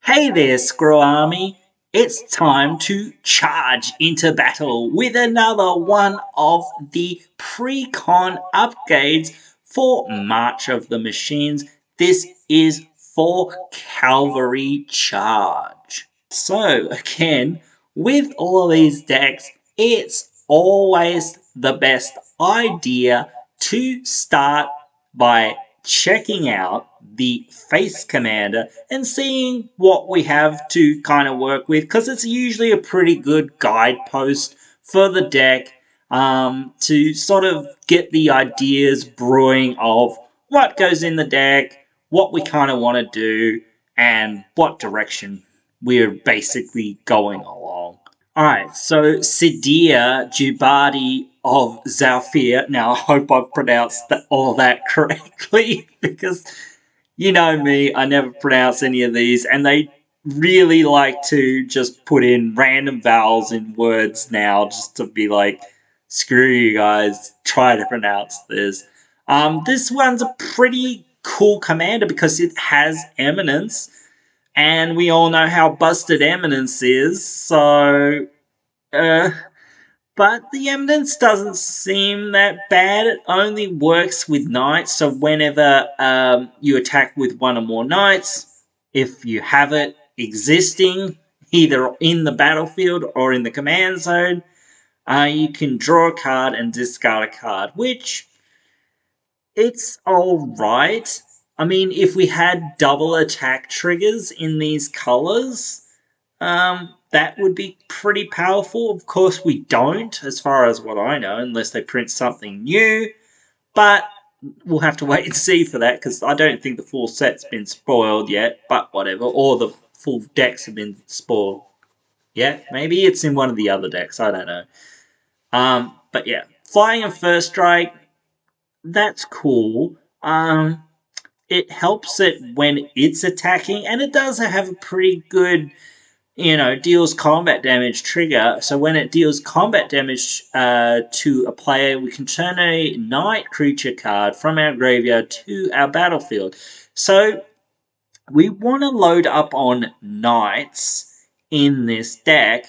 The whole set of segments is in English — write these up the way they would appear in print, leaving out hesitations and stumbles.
Hey there, Screw Army! It's time to charge into battle with another one of the precon upgrades for March of the Machines. This is for Cavalry Charge. So, again, with all of these decks, it's always the best idea to start by checking out the face commander and seeing what we have to kind of work with, because it's usually a pretty good guidepost for the deck to sort of get the ideas brewing of what goes in the deck, what we kind of want to do, and what direction we're basically going along. Alright, so Sidia Jibadi of Zalfir. Now, I hope I pronounced all that correctly, because you know me, I never pronounce any of these, and they really like to just put in random vowels in words now, just to be like, screw you guys, try to pronounce this. This one's a pretty cool commander because it has Eminence, and we all know how busted Eminence is, so... but the Eminence doesn't seem that bad. It only works with Knights, so whenever you attack with one or more Knights, if you have it existing, either in the battlefield or in the command zone, you can draw a card and discard a card, which, it's alright. I mean, if we had double attack triggers in these colors, that would be pretty powerful. Of course, we don't, as far as what I know, unless they print something new. But we'll have to wait and see for that, because I don't think the full set's been spoiled yet, but whatever. Or the full decks have been spoiled yet. Maybe it's in one of the other decks, I don't know. But yeah, flying and first strike, that's cool. It helps it when it's attacking, and it does have a pretty good, deals combat damage trigger. So when it deals combat damage to a player, we can turn a knight creature card from our graveyard to our battlefield. So we want to load up on knights in this deck.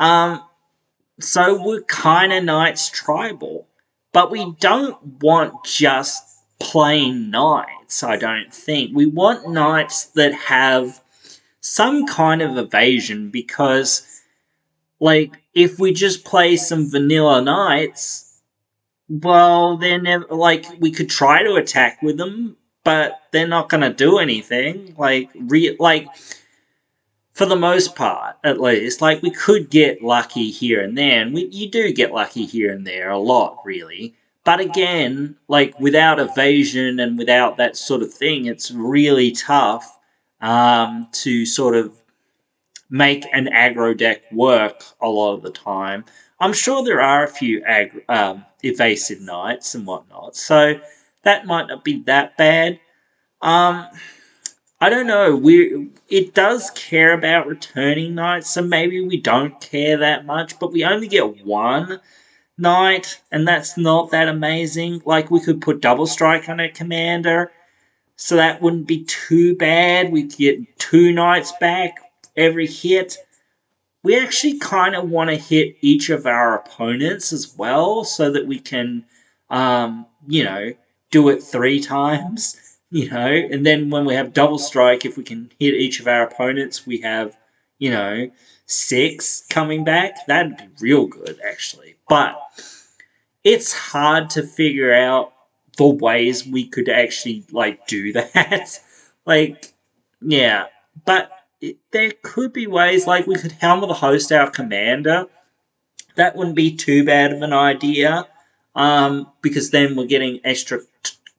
So we're kind of Knights Tribal. But we don't want just plain Knights, I don't think. We want Knights that have some kind of evasion, because, like, if we just play some vanilla Knights, well, they're never, like, we could try to attack with them, but they're not going to do anything. Like, for the most part, at least. Like, we could get lucky here and there, and you do get lucky here and there, a lot, really. But again, like, without evasion and without that sort of thing, it's really tough to sort of make an aggro deck work a lot of the time. I'm sure there are a few evasive Knights and whatnot, so that might not be that bad. I don't know. It does care about returning Knights, so maybe we don't care that much, but we only get one Knight, and that's not that amazing. Like, we could put double strike on a commander, so that wouldn't be too bad. We could get 2 Knights back every hit. We actually kind of want to hit each of our opponents as well, so that we can, do it 3 times. And then when we have double strike, if we can hit each of our opponents, we have, 6 coming back. That'd be real good, actually. But it's hard to figure out the ways we could actually, like, do that. Like, yeah. But there could be ways, like, we could Helm of the Host our commander. That wouldn't be too bad of an idea, because then we're getting extra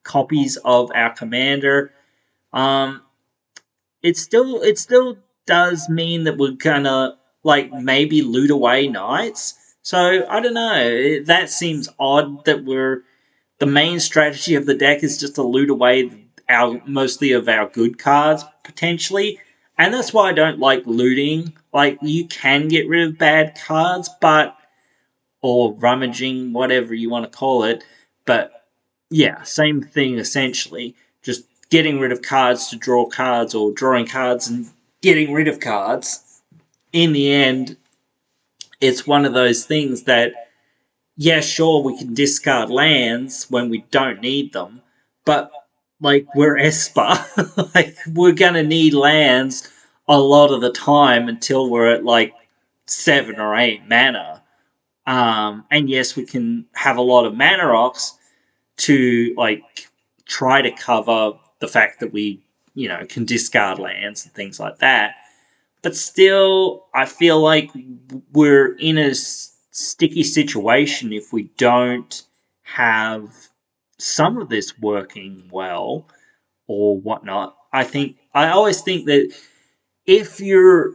copies of our commander. It still does mean that we're gonna, like, maybe loot away Knights. So I don't know. That seems odd that the main strategy of the deck is just to loot away mostly of our good cards potentially, and that's why I don't like looting. Like, you can get rid of bad cards, or rummaging, whatever you want to call it, but yeah, same thing essentially. Just getting rid of cards to draw cards, or drawing cards and getting rid of cards, in the end, it's one of those things that, yeah, sure, we can discard lands when we don't need them, but like we're Esper, like we're gonna need lands a lot of the time until we're at like 7 or 8 mana. And yes, we can have a lot of mana rocks to like try to cover the fact that we, can discard lands and things like that. But still, I feel like we're in a sticky situation if we don't have some of this working well or whatnot. I always think that if your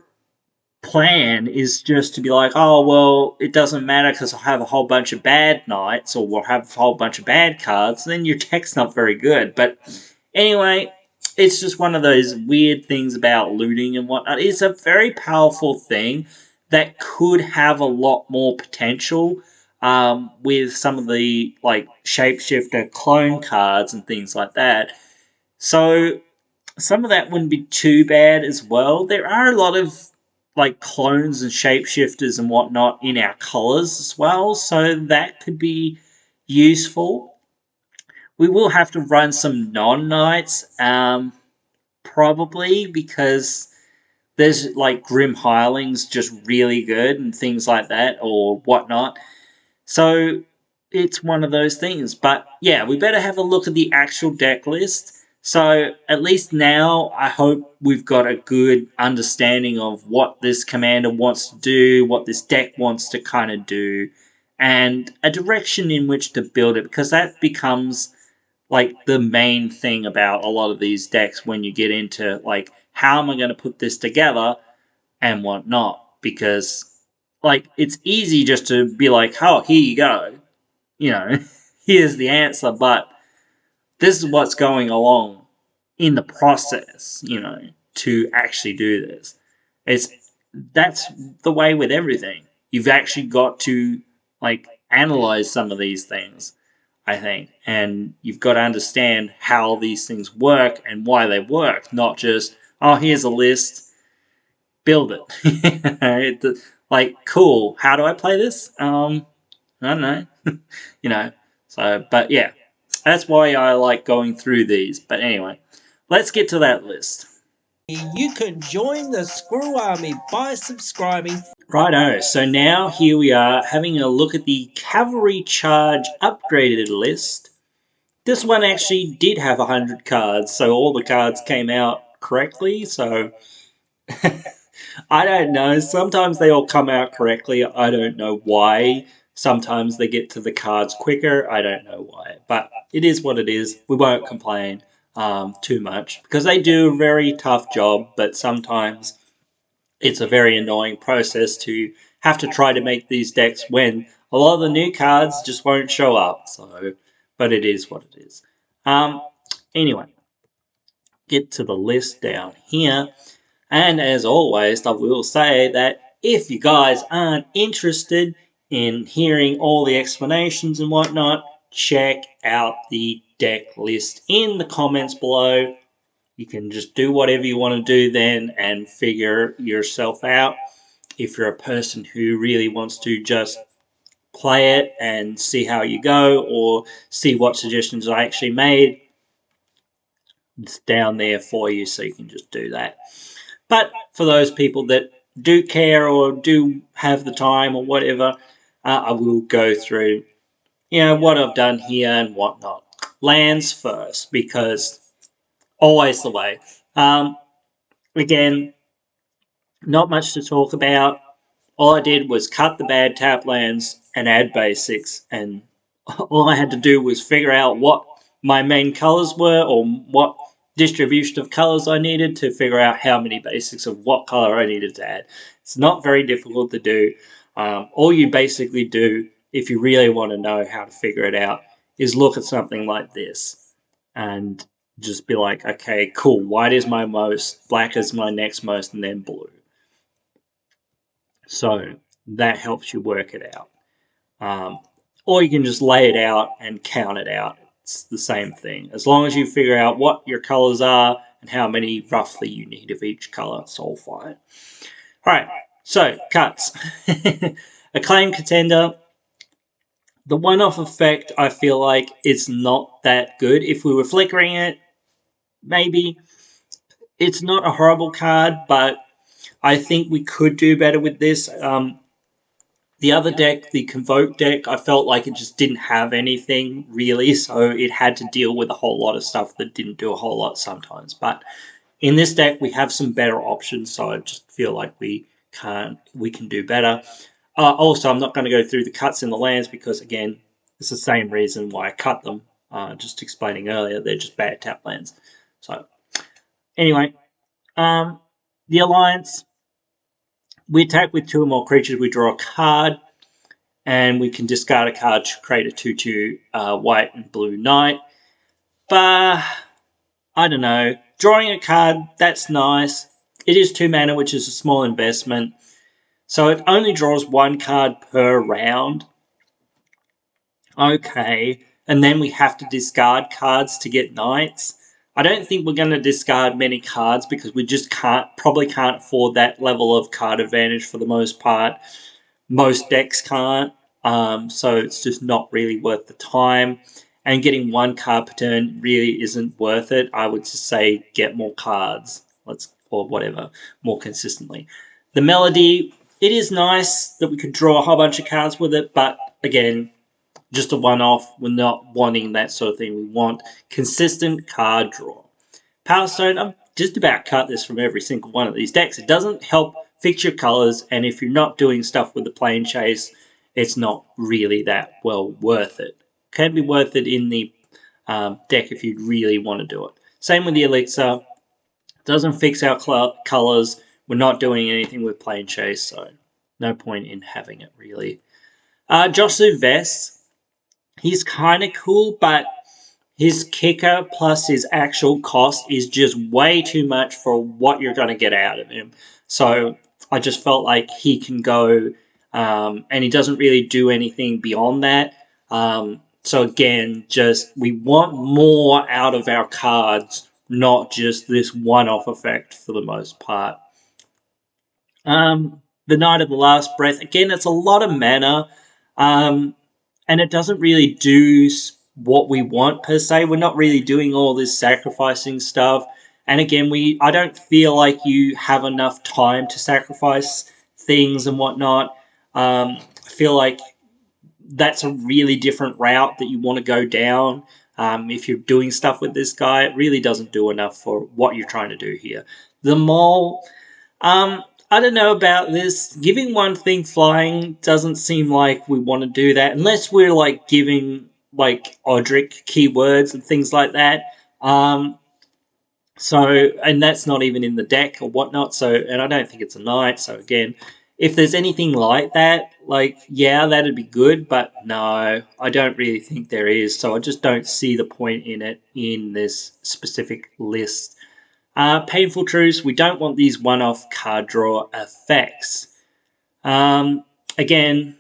plan is just to be like, oh, well, it doesn't matter because I'll have a whole bunch of bad knights or we'll have a whole bunch of bad cards, then your deck's not very good. But anyway, it's just one of those weird things about looting and whatnot. It's a very powerful thing that could have a lot more potential with some of the like shapeshifter clone cards and things like that. So some of that wouldn't be too bad as well. There are a lot of like clones and shapeshifters and whatnot in our colors as well, so that could be useful. We will have to run some non-knights, probably, because there's like Grim Hirelings just really good and things like that or whatnot. So it's one of those things. But yeah, we better have a look at the actual deck list. So at least now I hope we've got a good understanding of what this commander wants to do, what this deck wants to kind of do, and a direction in which to build it, because that becomes like the main thing about a lot of these decks when you get into like how am I going to put this together and whatnot, because like it's easy just to be like, oh, here you go, here's the answer, but this is what's going along in the process, to actually do this. It's That's the way with everything. You've actually got to like analyze some of these things, I think, and you've got to understand how these things work and why they work, not just, oh, here's a list, build it. Like, cool, how do I play this? I don't know. So, but yeah, that's why I like going through these. But anyway, let's get to that list. You can join the Screw Army by subscribing. Righto, so now here we are having a look at the Cavalry Charge upgraded list. This one actually did have 100 cards, so all the cards came out correctly, so I don't know. Sometimes they all come out correctly. I don't know why. Sometimes they get to the cards quicker. I don't know why. But it is what it is. We won't complain too much because they do a very tough job, but sometimes it's a very annoying process to have to try to make these decks when a lot of the new cards just won't show up. So, but it is what it is. Anyway, get to the list down here. And as always, I will say that if you guys aren't interested in hearing all the explanations and whatnot, check out the deck list in the comments below. You can just do whatever you want to do then and figure yourself out. If you're a person who really wants to just play it and see how you go or see what suggestions I actually made, it's down there for you so you can just do that. But for those people that do care or do have the time or whatever, I will go through, what I've done here and whatnot. Lands first, because always the way. Again, not much to talk about. All I did was cut the bad tap lands and add basics, and all I had to do was figure out what my main colours were or what distribution of colours I needed to figure out how many basics of what colour I needed to add. It's not very difficult to do. All you basically do, if you really want to know how to figure it out, is look at something like this and just be like, okay, cool, white is my most, black is my next most, and then blue. So that helps you work it out. Or you can just lay it out and count it out. It's the same thing. As long as you figure out what your colors are and how many roughly you need of each color, so I'll fine. Alright, so cuts. Acclaim Contender. The one-off effect, I feel like it's not that good. If we were flickering it, maybe. It's not a horrible card, but I think we could do better with this. The other deck, the Convoke deck, I felt like it just didn't have anything really, so it had to deal with a whole lot of stuff that didn't do a whole lot sometimes. But in this deck, we have some better options, so I just feel like we can do better. Also, I'm not going to go through the cuts in the lands because, again, it's the same reason why I cut them. Just explaining earlier, they're just bad tap lands. So, anyway, the Alliance. We attack with 2 or more creatures, we draw a card, and we can discard a card to create a 2/2 white and blue knight. But, I don't know. Drawing a card, that's nice. It is 2 mana, which is a small investment. So it only draws 1 card per round. Okay. And then we have to discard cards to get knights. I don't think we're going to discard many cards because we just probably can't afford that level of card advantage for the most part. Most decks can't, so it's just not really worth the time. And getting 1 card per turn really isn't worth it. I would just say get more cards, or whatever, more consistently. The Melody, it is nice that we could draw a whole bunch of cards with it, but again, just a one-off. We're not wanting that sort of thing. We want consistent card draw. Power Stone, I've just about cut this from every single one of these decks. It doesn't help fix your colors, and if you're not doing stuff with the Plane Chase, it's not really that well worth it. Can be worth it in the deck if you really want to do it. Same with the Elixir. Doesn't fix our colors. We're not doing anything with Plane Chase, so no point in having it really. Josu Vest. He's kind of cool, but his kicker plus his actual cost is just way too much for what you're going to get out of him. So I just felt like he can go, and he doesn't really do anything beyond that. So again, we want more out of our cards, not just this one-off effect for the most part. The Knight of the Last Breath, again, it's a lot of mana. And it doesn't really do what we want per se. We're not really doing all this sacrificing stuff. And again, I don't feel like you have enough time to sacrifice things and whatnot. I feel like that's a really different route that you want to go down. If you're doing stuff with this guy, it really doesn't do enough for what you're trying to do here. The Mole, I don't know about this. Giving 1 thing flying doesn't seem like we want to do that unless we're like giving like Odric keywords and things like that. And that's not even in the deck or whatnot. And I don't think it's a knight. So again, if there's anything like that, yeah, that'd be good. But no, I don't really think there is. So I just don't see the point in it in this specific list. Painful Truce, we don't want these one-off card draw effects. Again,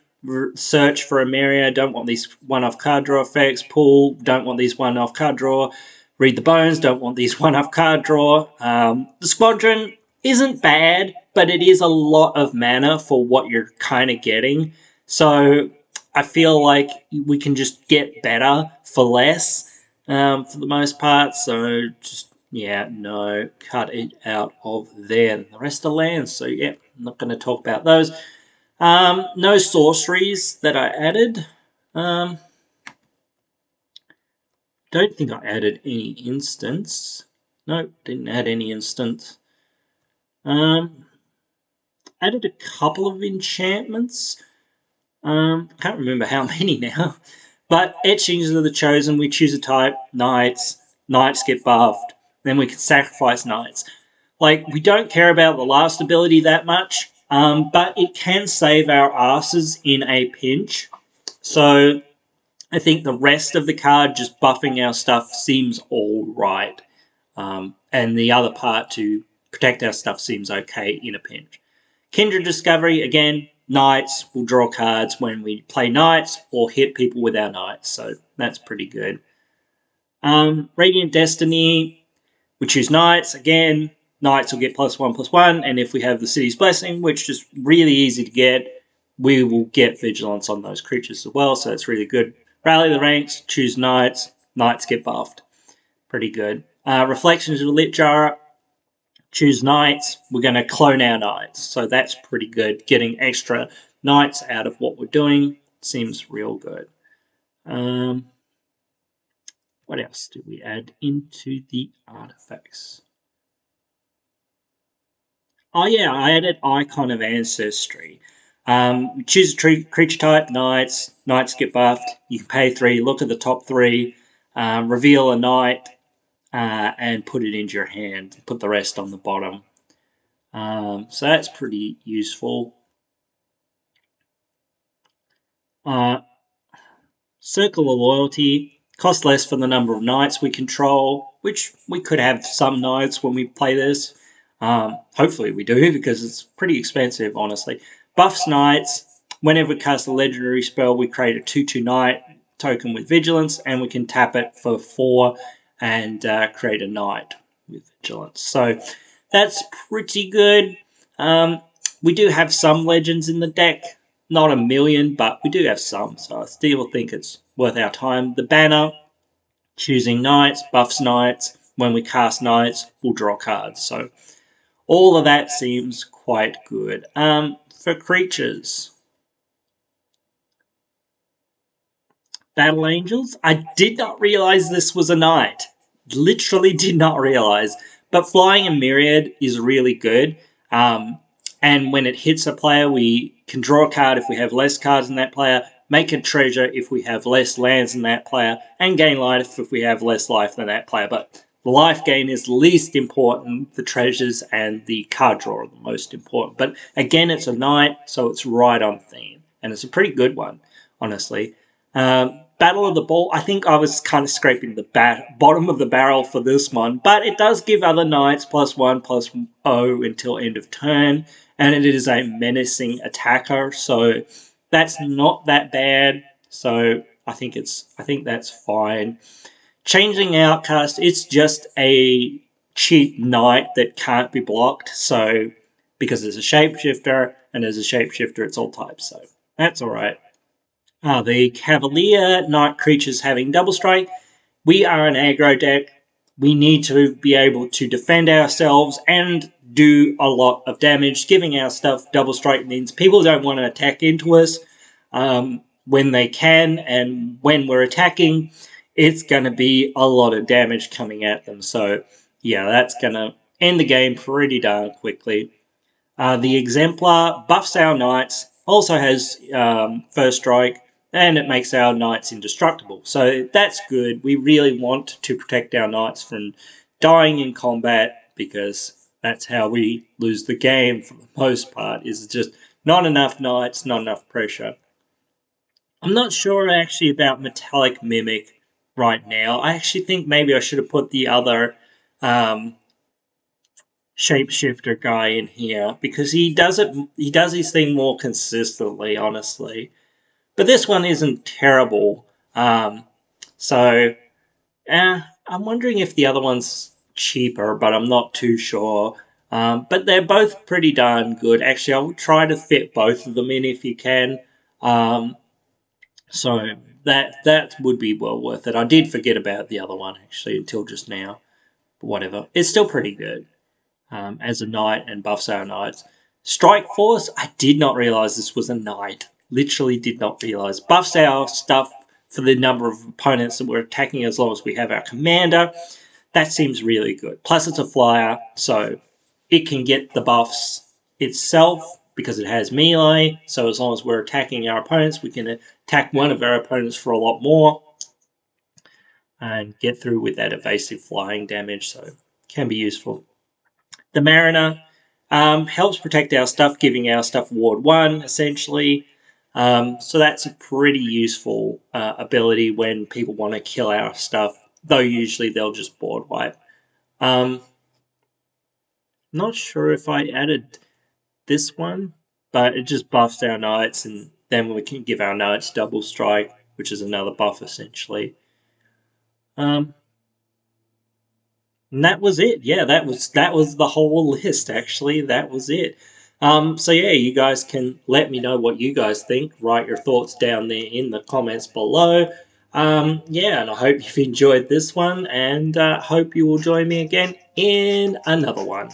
search for a Myria, don't want these one-off card draw effects. Pull, don't want these one-off card draw. Read the Bones, don't want these one-off card draw. The Squadron isn't bad, but it is a lot of mana for what you're kind of getting. So I feel like we can just get better for less for the most part. So just, yeah, no, cut it out of there. The rest of the lands, so yeah, I'm not going to talk about those. No sorceries that I added. Don't think I added any instants. Nope, didn't add any instants. Added a couple of enchantments. Can't remember how many now. But Etchings of the Chosen, we choose a type, knights. Knights get buffed. Then we can sacrifice knights. We don't care about the last ability that much, but it can save our asses in a pinch. So I think the rest of the card, just buffing our stuff, seems all right. And the other part to protect our stuff seems okay in a pinch. Kindred Discovery, again, knights will draw cards when we play knights or hit people with our knights. So that's pretty good. Radiant Destiny, We choose Knights. Again, Knights will get +1/+1, and if we have the City's Blessing, which is really easy to get, we will get Vigilance on those creatures as well, so it's really good. Rally the ranks, choose Knights. Knights get buffed. Pretty good. Reflections of the Lit Jar. Choose Knights. We're going to clone our Knights, so that's pretty good. Getting extra Knights out of what we're doing seems real good. What else did we add into the artifacts? Oh yeah, I added Icon of Ancestry. Choose a creature type, Knights. Knights get buffed. You can pay 3, look at the top 3, reveal a Knight, and put it into your hand. Put the rest on the bottom. So that's pretty useful. Circle of Loyalty. Cost less for the number of Knights we control, which we could have some Knights when we play this. Hopefully we do, because it's pretty expensive, honestly. Buffs Knights. Whenever we cast a legendary spell, we create a 2/2 Knight token with Vigilance, and we can tap it for 4 and create a Knight with Vigilance. So that's pretty good. We do have some legends in the deck. Not a million, but we do have some, so I still think it's worth our time. The banner, choosing Knights, buffs Knights. When we cast Knights, we'll draw cards. So all of that seems quite good. For creatures, Battle Angels, I did not realize this was a Knight. Literally did not realize. But Flying in Myriad is really good. And when it hits a player, we can draw a card if we have less cards than that player, make a treasure if we have less lands than that player, and gain life if we have less life than that player. But the life gain is least important. The treasures and the card draw are the most important. But again, it's a Knight, so it's right on theme. And it's a pretty good one, honestly. Battle of the Ball, I think I was kind of scraping the bottom of the barrel for this one, but it does give other Knights +1/+0 until end of turn, and it is a menacing attacker, so that's not that bad. So I think that's fine. Changing Outcast, it's just a cheap Knight that can't be blocked, so because it's a shapeshifter, and as a shapeshifter it's all types, so that's alright. The Cavalier Knight creatures having double strike. We are an aggro deck. We need to be able to defend ourselves and do a lot of damage. Giving our stuff double strike means people don't want to attack into us when they can, and when we're attacking, it's going to be a lot of damage coming at them. So, yeah, that's going to end the game pretty darn quickly. The Exemplar buffs our Knights, also has first strike, and it makes our Knights indestructible. So that's good. We really want to protect our Knights from dying in combat, because that's how we lose the game for the most part, is just not enough Knights, not enough pressure. I'm not sure actually about Metallic Mimic right now. I actually think maybe I should have put the other shapeshifter guy in here, because he does his thing more consistently, honestly. But this one isn't terrible. So I'm wondering if the other one's cheaper, but I'm not too sure. But they're both pretty darn good. Actually, I'll try to fit both of them in if you can. So that would be well worth it. I did forget about the other one, actually, until just now. But whatever. It's still pretty good. As a Knight and buffs our Knights. Strike Force, I did not realise this was a Knight. Literally did not realise. Buffs our stuff for the number of opponents that we're attacking as long as we have our commander. That seems really good. Plus it's a flyer, so it can get the buffs itself because it has melee. So as long as we're attacking our opponents, we can attack one of our opponents for a lot more and get through with that evasive flying damage, so it can be useful. The Mariner helps protect our stuff, giving our stuff Ward 1, essentially. So that's a pretty useful ability when people want to kill our stuff, though usually they'll just board wipe. Not sure if I added this one, but it just buffs our Knights, and then we can give our Knights double strike, which is another buff, essentially. And that was it. Yeah, that was the whole list. Actually, that was it. So yeah, you guys can let me know what you guys think. Write your thoughts down there in the comments below. Yeah, and I hope you've enjoyed this one, and hope you will join me again in another one.